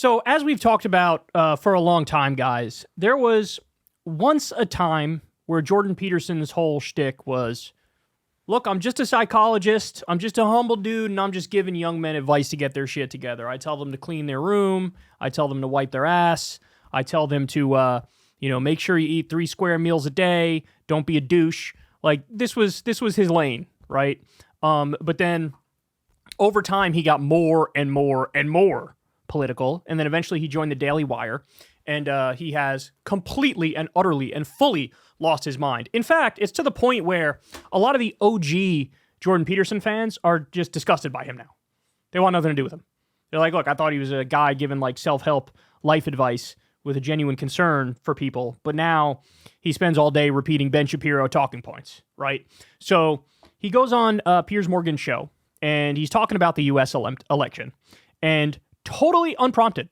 So as we've talked about for a long time, guys, there was once a time where Jordan Peterson's whole shtick was, look, I'm just a psychologist, I'm just a humble dude, and I'm just giving young men advice to get their shit together. I tell them to clean their room, I tell them to wipe their ass, I tell them to, make sure you eat 3 square meals a day, don't be a douche. Like, this was his lane, right? But then, over time, he got more and more and more political, and then eventually he joined the Daily Wire, and he has completely and utterly and fully lost his mind. In fact, it's to the point where a lot of the OG Jordan Peterson fans are just disgusted by him now. They want nothing to do with him. They're like, look, I thought he was a guy giving like self-help life advice with a genuine concern for people, but now he spends all day repeating Ben Shapiro talking points, right? So he goes on Piers Morgan's show, and he's talking about the U.S. election, and totally unprompted,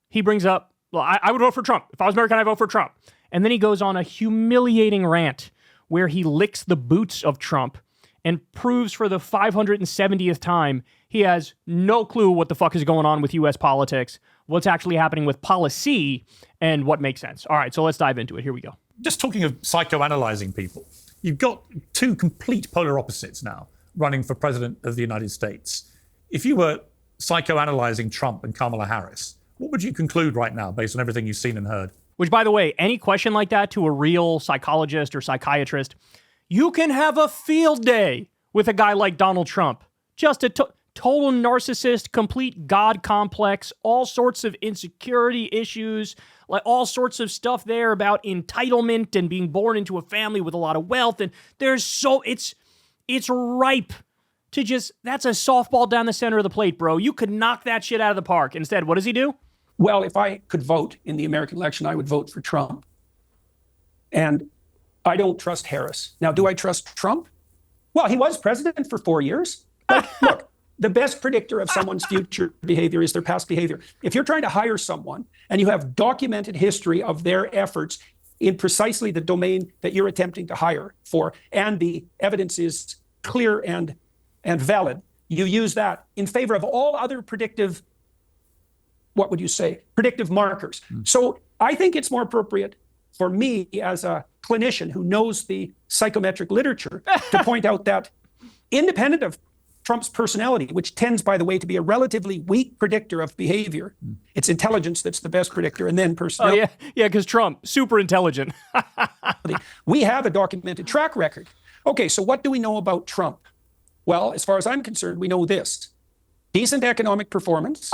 he brings up, well, I would vote for Trump. If I was American, I'd vote for Trump. And then he goes on a humiliating rant where he licks the boots of Trump and proves for the 570th time he has no clue what the fuck is going on with U.S. politics, what's actually happening with policy, and what makes sense. All right, so let's dive into it. Here we go. Just talking of psychoanalyzing people, you've got 2 complete polar opposites now running for president of the United States. If you were psychoanalyzing Trump and Kamala Harris, what would you conclude right now based on everything you've seen and heard? Which, by the way, any question like that to a real psychologist or psychiatrist, you can have a field day with a guy like Donald Trump. Just a total narcissist, complete God complex, all sorts of insecurity issues, like all sorts of stuff there about entitlement and being born into a family with a lot of wealth. And it's ripe to just, that's a softball down the center of the plate, bro. You could knock that shit out of the park. Instead, what does he do? Well, if I could vote in the American election, I would vote for Trump. And I don't trust Harris. Now, do I trust Trump? Well, he was president for 4 years. But look, the best predictor of someone's future behavior is their past behavior. If you're trying to hire someone and you have documented history of their efforts in precisely the domain that you're attempting to hire for, and the evidence is clear and valid, you use that in favor of all other predictive, what would you say, predictive markers. So I think it's more appropriate for me as a clinician who knows the psychometric literature to point out that independent of Trump's personality, which tends, by the way, to be a relatively weak predictor of behavior, it's intelligence that's the best predictor, and then personality. Oh, yeah, because Trump, super intelligent. We have a documented track record. Okay, so what do we know about Trump? Well, as far as I'm concerned, we know this. Decent economic performance,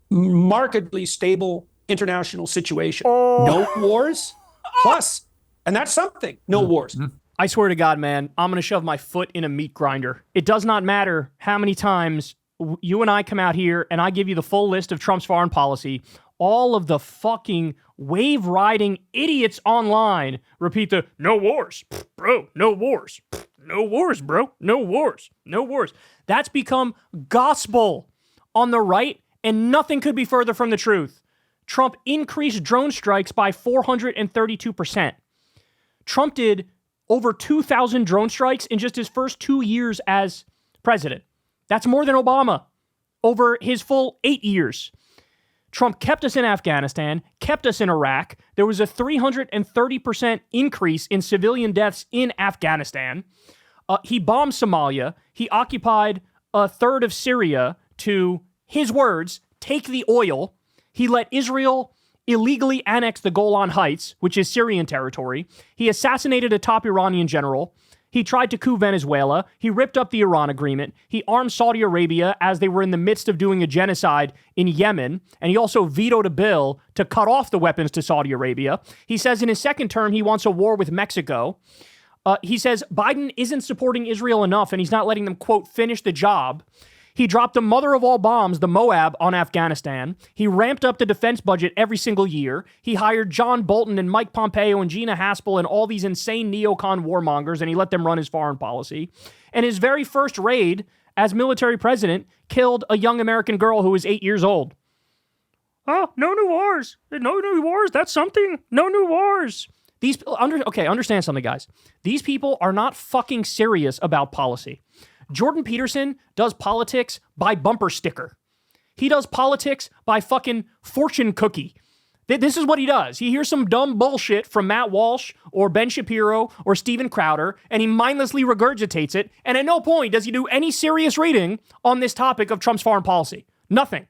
markedly stable international situation, no wars, plus, and that's something, no wars. I swear to God, man, I'm going to shove my foot in a meat grinder. It does not matter how many times you and I come out here and I give you the full list of Trump's foreign policy. All of the fucking wave-riding idiots online repeat the, no wars, bro, no wars, no wars, bro, no wars, no wars. That's become gospel on the right, and nothing could be further from the truth. Trump increased drone strikes by 432%. Trump did over 2,000 drone strikes in just his first 2 years as president. That's more than Obama over his full 8 years. Trump kept us in Afghanistan, kept us in Iraq. There was a 330% increase in civilian deaths in Afghanistan. He bombed Somalia. He occupied a third of Syria to, his words, take the oil. He let Israel illegally annexed the Golan Heights, which is Syrian territory. He assassinated a top Iranian general. He tried to coup Venezuela. He ripped up the Iran agreement. He armed Saudi Arabia as they were in the midst of doing a genocide in Yemen. And he also vetoed a bill to cut off the weapons to Saudi Arabia. He says in his second term, he wants a war with Mexico. He says Biden isn't supporting Israel enough and he's not letting them, quote, finish the job. He dropped the mother of all bombs, the Moab, on Afghanistan. He ramped up the defense budget every single year. He hired John Bolton and Mike Pompeo and Gina Haspel and all these insane neocon warmongers, and he let them run his foreign policy. And his very first raid as military president killed a young American girl who was 8 years old. Oh, no new wars. No new wars. That's something. No new wars. Understand something, guys. These people are not fucking serious about policy. Jordan Peterson does politics by bumper sticker. He does politics by fucking fortune cookie. This is what he does. He hears some dumb bullshit from Matt Walsh or Ben Shapiro or Steven Crowder, and he mindlessly regurgitates it, and at no point does he do any serious reading on this topic of Trump's foreign policy. Nothing.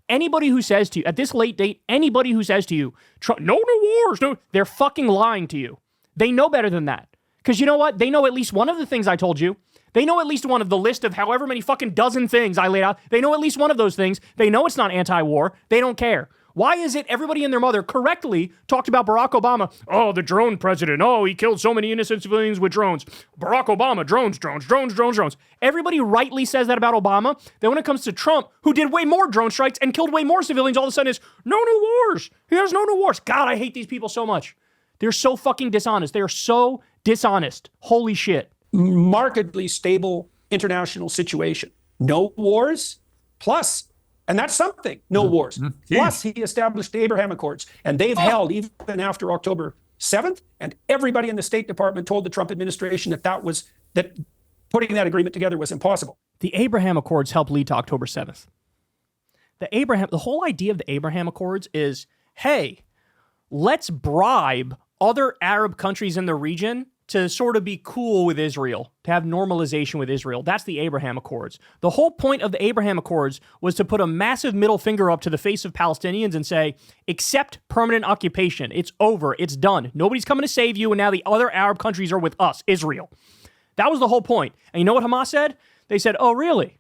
Anybody who says to you, at this late date, anybody who says to you, Trump, no new wars, no, they're fucking lying to you. They know better than that. Because you know what? They know at least one of the things I told you. They know at least one of the list of however many fucking dozen things I laid out. They know at least one of those things. They know it's not anti-war. They don't care. Why is it everybody and their mother correctly talked about Barack Obama? Oh, the drone president. Oh, he killed so many innocent civilians with drones. Barack Obama, drones. Everybody rightly says that about Obama. Then when it comes to Trump, who did way more drone strikes and killed way more civilians, all of a sudden is no new wars. He has no new wars. God, I hate these people so much. They're so fucking dishonest. They are so dishonest. Holy shit. Markedly stable international situation. No wars, plus, and that's something, no wars. Plus, he established the Abraham Accords, and they've held even after October 7th, and everybody in the State Department told the Trump administration that putting that agreement together was impossible. The Abraham Accords helped lead to October 7th. The whole idea of the Abraham Accords is, hey, let's bribe other Arab countries in the region to sort of be cool with Israel, to have normalization with Israel. That's the Abraham Accords. The whole point of the Abraham Accords was to put a massive middle finger up to the face of Palestinians and say, accept permanent occupation. It's over. It's done. Nobody's coming to save you, and now the other Arab countries are with us, Israel. That was the whole point. And you know what Hamas said? They said, oh, really?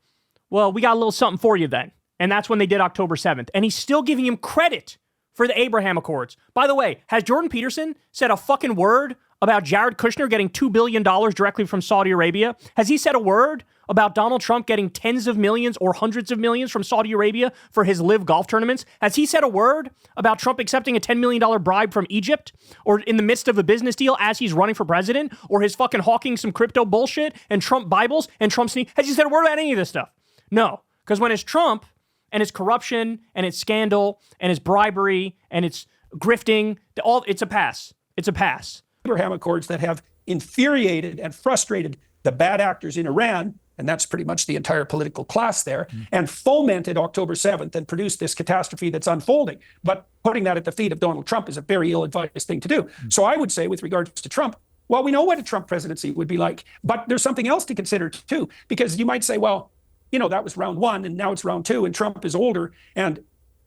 Well, we got a little something for you then. And that's when they did October 7th. And he's still giving him credit for the Abraham Accords. By the way, has Jordan Peterson said a fucking word about Jared Kushner getting $2 billion directly from Saudi Arabia? Has he said a word about Donald Trump getting tens of millions or hundreds of millions from Saudi Arabia for his live golf tournaments? Has he said a word about Trump accepting a $10 million bribe from Egypt, or in the midst of a business deal as he's running for president, or his fucking hawking some crypto bullshit and Trump Bibles and Trump sneak? Has he said a word about any of this stuff? No, because when it's Trump and it's corruption and it's scandal and it's bribery and it's grifting, it's a pass. It's a pass. Abraham Accords that have infuriated and frustrated the bad actors in Iran, and that's pretty much the entire political class there, and fomented October 7th and produced this catastrophe that's unfolding. But putting that at the feet of Donald Trump is a very ill-advised thing to do. So I would say with regards to Trump, well, we know what a Trump presidency would be like, but there's something else to consider too, because you might say, well, you know, that was round one and now it's round two and Trump is older. And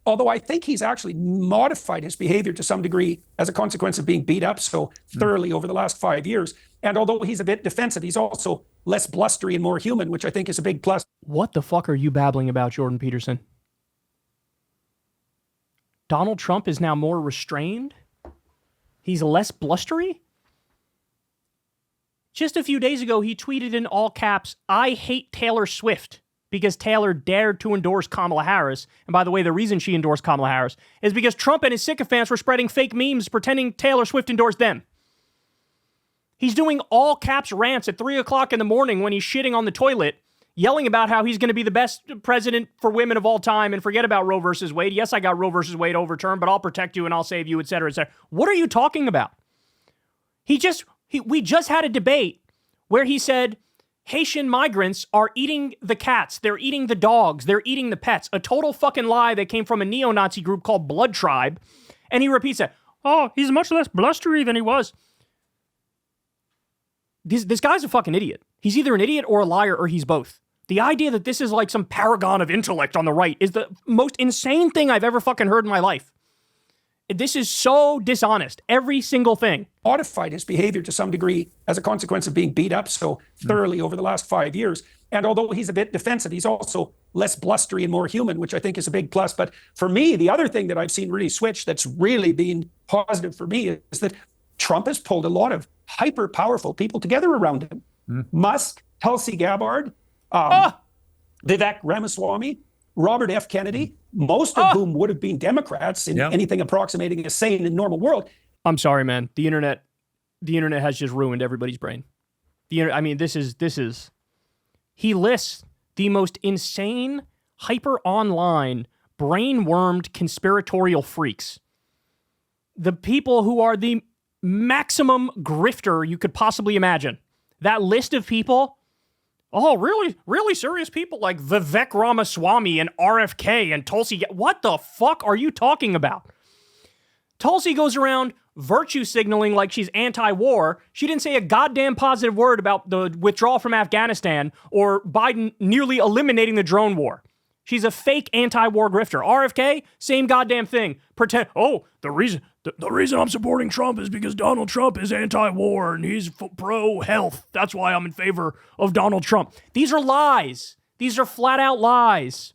although I think he's actually modified his behavior to some degree as a consequence of being beat up so thoroughly over the last 5 years. And although he's a bit defensive, he's also less blustery and more human, which I think is a big plus. What the fuck are you babbling about, Jordan Peterson? Donald Trump is now more restrained? He's less blustery? Just a few days ago, he tweeted in all caps, I hate Taylor Swift, because Taylor dared to endorse Kamala Harris. And by the way, the reason she endorsed Kamala Harris is because Trump and his sycophants were spreading fake memes pretending Taylor Swift endorsed them. He's doing all caps rants at 3 o'clock in the morning when he's shitting on the toilet, yelling about how he's going to be the best president for women of all time and forget about Roe versus Wade. Yes, I got Roe versus Wade overturned, but I'll protect you and I'll save you, et cetera, et cetera. What are you talking about? We just had a debate where he said, Haitian migrants are eating the cats, they're eating the dogs, they're eating the pets. A total fucking lie that came from a neo-Nazi group called Blood Tribe. And he repeats that, oh, he's much less blustery than he was. This guy's a fucking idiot. He's either an idiot or a liar, or he's both. The idea that this is like some paragon of intellect on the right is the most insane thing I've ever fucking heard in my life. This is so dishonest. Every single thing. Modified his behavior to some degree as a consequence of being beat up so thoroughly over the last 5 years. And although he's a bit defensive, he's also less blustery and more human, which I think is a big plus. But for me, the other thing that I've seen really switch that's really been positive for me is that Trump has pulled a lot of hyper-powerful people together around him. Musk, Tulsi Gabbard, Vivek Ramaswamy, Robert F. Kennedy, most of whom would have been Democrats in anything approximating a sane and normal world. I'm sorry, man. The internet has just ruined everybody's brain. This is. He lists the most insane, hyper online, brain-wormed conspiratorial freaks. The people who are the maximum grifter you could possibly imagine. That list of people, Oh, really? Really serious people like Vivek Ramaswamy and RFK and Tulsi. What the fuck are you talking about? Tulsi goes around virtue signaling like she's anti-war. She didn't say a goddamn positive word about the withdrawal from Afghanistan or Biden nearly eliminating the drone war. She's a fake anti-war grifter. RFK, same goddamn thing. Pretend, the reason I'm supporting Trump is because Donald Trump is anti-war and he's pro-health. That's why I'm in favor of Donald Trump. These are lies. These are flat-out lies.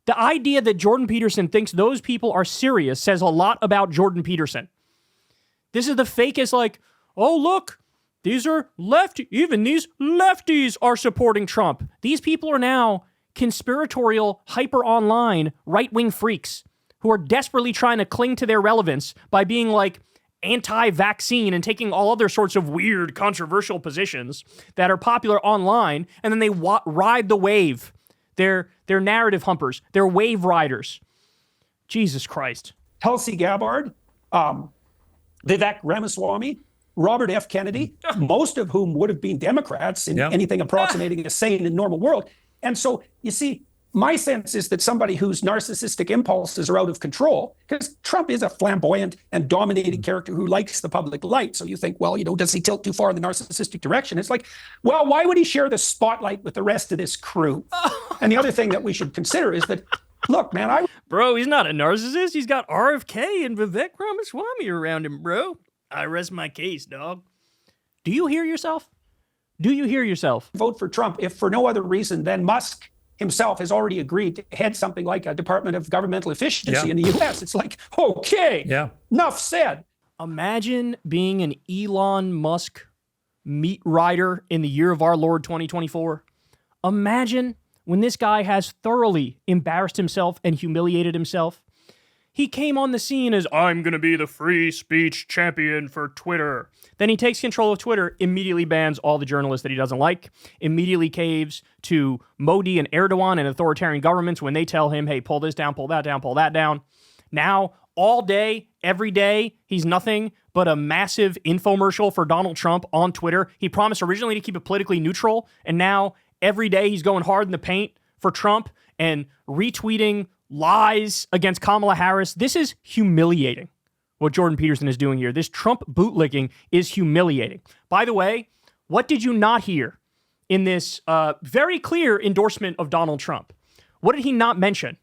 The idea that Jordan Peterson thinks those people are serious says a lot about Jordan Peterson. This is the fakest, like, oh, look, these are even these lefties are supporting Trump. These people are now conspiratorial, hyper-online, right-wing freaks who are desperately trying to cling to their relevance by being, like, anti-vaccine and taking all other sorts of weird, controversial positions that are popular online, and then they ride the wave. They're narrative humpers. They're wave riders. Jesus Christ. Tulsi Gabbard, Vivek Ramaswamy, Robert F. Kennedy, most of whom would have been Democrats in anything approximating a sane and normal world. And so, you see, my sense is that somebody whose narcissistic impulses are out of control, because Trump is a flamboyant and dominating character who likes the public light. So you think, well, does he tilt too far in the narcissistic direction? It's like, well, why would he share the spotlight with the rest of this crew? And the other thing that we should consider is that, look, man, Bro, he's not a narcissist. He's got RFK and Vivek Ramaswamy around him, bro. I rest my case, dog. Do you hear yourself? Do you hear yourself? Vote for Trump if for no other reason than Musk himself has already agreed to head something like a Department of Governmental Efficiency in the U.S. It's like, okay, enough said. Imagine being an Elon Musk meat rider in the year of our Lord 2024. Imagine when this guy has thoroughly embarrassed himself and humiliated himself. He came on the scene as, I'm going to be the free speech champion for Twitter. Then he takes control of Twitter, immediately bans all the journalists that he doesn't like, immediately caves to Modi and Erdogan and authoritarian governments when they tell him, hey, pull this down, pull that down, pull that down. Now, all day, every day, he's nothing but a massive infomercial for Donald Trump on Twitter. He promised originally to keep it politically neutral, and now every day he's going hard in the paint for Trump and retweeting lies against Kamala Harris. This is humiliating, what Jordan Peterson is doing here. This Trump bootlicking is humiliating. By the way, what did you not hear in this very clear endorsement of Donald Trump? What did he not mention?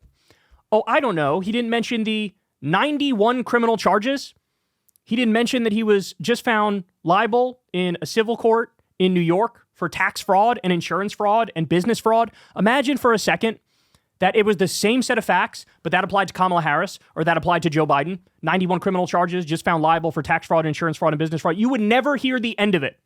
Oh, I don't know. He didn't mention the 91 criminal charges. He didn't mention that he was just found liable in a civil court in New York for tax fraud and insurance fraud and business fraud. Imagine for a second that it was the same set of facts, but that applied to Kamala Harris or that applied to Joe Biden. 91 criminal charges, just found liable for tax fraud, insurance fraud, and business fraud. You would never hear the end of it.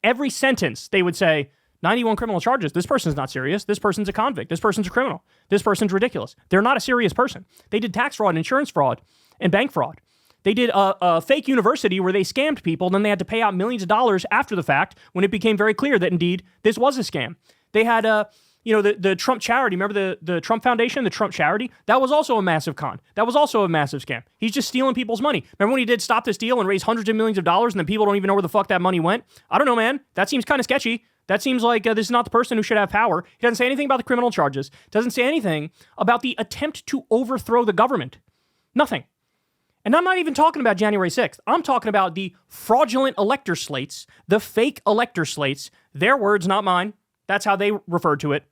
Every sentence, they would say, 91 criminal charges. This person's not serious. This person's a convict. This person's a criminal. This person's ridiculous. They're not a serious person. They did tax fraud, insurance fraud, and bank fraud. They did a fake university where they scammed people. Then they had to pay out millions of dollars after the fact when it became very clear that indeed this was a scam. They had the Trump charity. Remember the Trump Foundation, the Trump charity? That was also a massive con. That was also a massive scam. He's just stealing people's money. Remember when he did Stop This Deal and raised hundreds of millions of dollars and then people don't even know where the fuck that money went? I don't know, man. That seems kind of sketchy. That seems like this is not the person who should have power. He doesn't say anything about the criminal charges. Doesn't say anything about the attempt to overthrow the government. Nothing. And I'm not even talking about January 6th. I'm talking about the fraudulent elector slates, the fake elector slates. Their words, not mine. That's how they referred to it.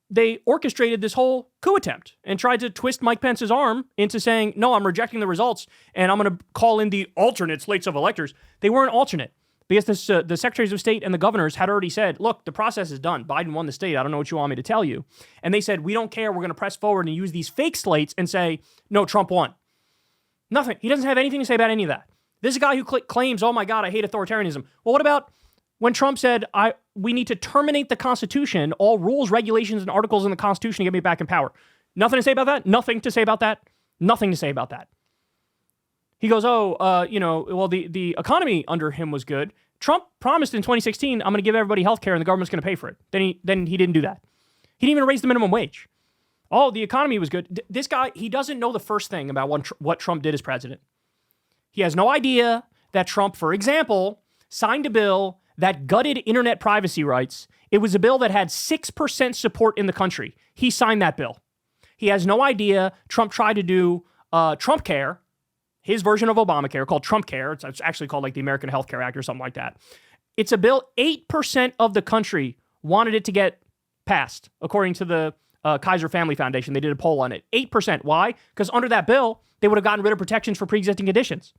They orchestrated this whole coup attempt and tried to twist Mike Pence's arm into saying, no, I'm rejecting the results and I'm going to call in the alternate slates of electors. They weren't alternate because the secretaries of state and the governors had already said, look, the process is done. Biden won the state. I don't know what you want me to tell you. And they said, we don't care. We're going to press forward and use these fake slates and say, no, Trump won. Nothing. He doesn't have anything to say about any of that. This is a guy who claims, oh my God, I hate authoritarianism. Well, what about when Trump said, we need to terminate the Constitution, all rules, regulations, and articles in the Constitution to get me back in power? Nothing to say about that? Nothing to say about that? Nothing to say about that. He goes, the economy under him was good. Trump promised in 2016, I'm going to give everybody health care and the government's going to pay for it. Then he didn't do that. He didn't even raise the minimum wage. Oh, the economy was good. This guy, he doesn't know the first thing about what Trump did as president. He has no idea that Trump, for example, signed a bill that gutted internet privacy rights. It was a bill that had 6% support in the country. He signed that bill. He has no idea Trump tried to do Trump Care, his version of Obamacare called Trump Care. It's actually called like the American Health Care Act or something like that. It's a bill 8% of the country wanted it to get passed, according to the Kaiser Family Foundation. They did a poll on it. 8%. Why? Because under that bill, they would have gotten rid of protections for pre-existing conditions.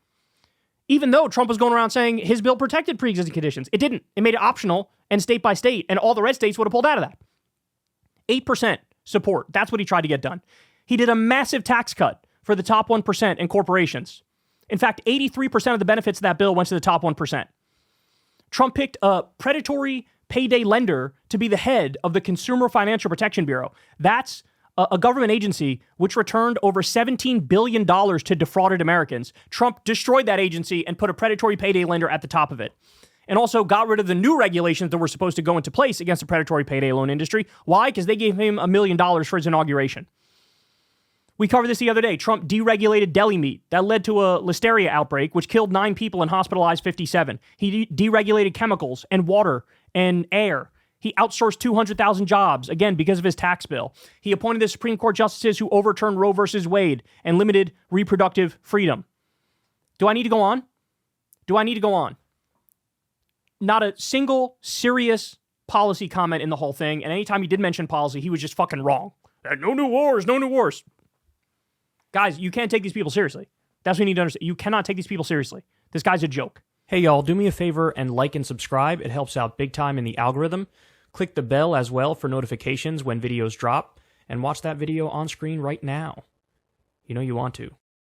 Even though Trump was going around saying his bill protected pre-existing conditions. It didn't. It made it optional and state by state, and all the red states would have pulled out of that. 8% support. That's what he tried to get done. He did a massive tax cut for the top 1% and corporations. In fact, 83% of the benefits of that bill went to the top 1%. Trump picked a predatory payday lender to be the head of the Consumer Financial Protection Bureau. That's a government agency which returned over $17 billion to defrauded Americans. Trump destroyed that agency and put a predatory payday lender at the top of it. And also got rid of the new regulations that were supposed to go into place against the predatory payday loan industry. Why? Because they gave him $1 million for his inauguration. We covered this the other day. Trump deregulated deli meat. That led to a listeria outbreak, which killed 9 people and hospitalized 57. He deregulated chemicals and water and air. He outsourced 200,000 jobs, again, because of his tax bill. He appointed the Supreme Court justices who overturned Roe versus Wade and limited reproductive freedom. Do I need to go on? Do I need to go on? Not a single serious policy comment in the whole thing. And anytime he did mention policy, he was just fucking wrong. No new wars, no new wars. Guys, you can't take these people seriously. That's what you need to understand. You cannot take these people seriously. This guy's a joke. Hey, y'all, do me a favor and like and subscribe. It helps out big time in the algorithm. Click the bell as well for notifications when videos drop. And watch that video on screen right now. You know you want to.